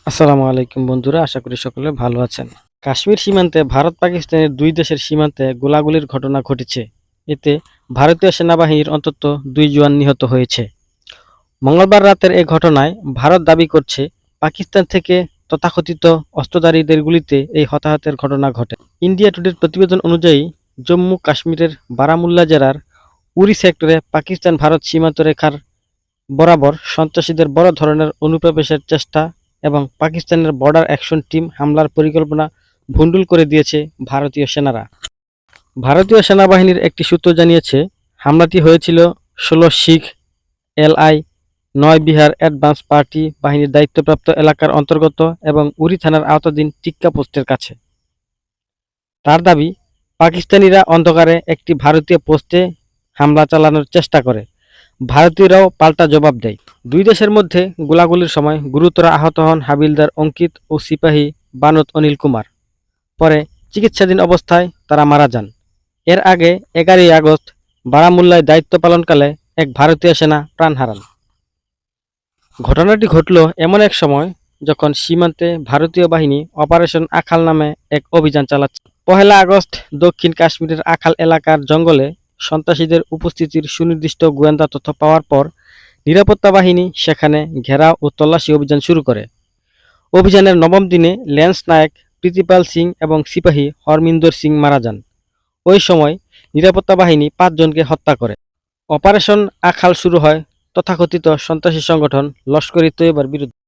আসসালামু আলাইকুম বন্ধুরা, আশা করি সকলে ভালো আছেন। কাশ্মীর সীমান্তে ভারত পাকিস্তানের দুই দেশের সীমান্তে গোলাগুলির ঘটনা ঘটেছে। এতে ভারতীয় সেনাবাহিনীর অন্তত 2 জওয়ান নিহত হয়েছে। মঙ্গলবার রাতের এই ঘটনায় ভারত দাবি করছে পাকিস্তান থেকে তথাকথিত অস্ত্রধারীদের গুলিতে এই হতাহতের ঘটনা ঘটে। ইন্ডিয়া টুডের প্রতিবেদন অনুযায়ী জম্মু কাশ্মীরের বারামুল্লা জেলার উরি সেক্টরে পাকিস্তান ভারত সীমান্ত রেখার বরাবর সন্ত্রাসীদের বড় ধরনের অনুপ্রবেশের চেষ্টা এবং পাকিস্তানের বর্ডার অ্যাকশন টিম হামলার পরিকল্পনা ভণ্ডুল করে দিয়েছে ভারতীয় সেনারা। ভারতীয় সেনাবাহিনীর একটি সূত্র জানিয়েছে, হামলাটি হয়েছিল 16 শিখ এলআই 9 বিহার অ্যাডভান্স পার্টি বাহিনীর দায়িত্বপ্রাপ্ত এলাকার অন্তর্গত এবং উরি থানার আওতাধীন টিক্কা পোস্টের কাছে। তার দাবি, পাকিস্তানিরা অন্ধকারে একটি ভারতীয় পোস্টে হামলা চালানোর চেষ্টা করে। ভারতীয়রাও পাল্টা জবাব দেয়। দুই দেশের মধ্যে গোলাগুলির সময় গুরুতর আহত হন হাবিলদার অঙ্কিত ও সিপাহী বানত অনিল কুমার। পরে চিকিৎসাধীন অবস্থায় তারা মারা যান। এর আগে 11ই আগস্ট বারামুল্লায় দায়িত্ব পালনকালে এক ভারতীয় সেনা প্রাণ হারান। ঘটনাটি ঘটল এমন এক সময় যখন সীমান্তে ভারতীয় বাহিনী অপারেশন আখাল নামে এক অভিযান চালাচ্ছে। 1 আগস্ট দক্ষিণ কাশ্মীরের আখাল এলাকার জঙ্গলে সন্ত্রাসীদের উপস্থিতির সুনির্দিষ্ট গোয়েন্দা তথ্য পাওয়ার পর নিরাপত্তা বাহিনী সেখানে ঘেরাও ও তল্লাশি অভিযান শুরু করে। অভিযানের 9ম দিনে ল্যান্স নায়ক প্রীতিপাল সিং এবং সিপাহী হরমিন্দর সিং মারা যান। ওই সময় নিরাপত্তা বাহিনী 5 জনকে হত্যা করে। অপারেশন আখাল শুরু হয় তথাকথিত সন্ত্রাসী সংগঠন লস্কর-ই-তৈয়বার বিরুদ্ধে।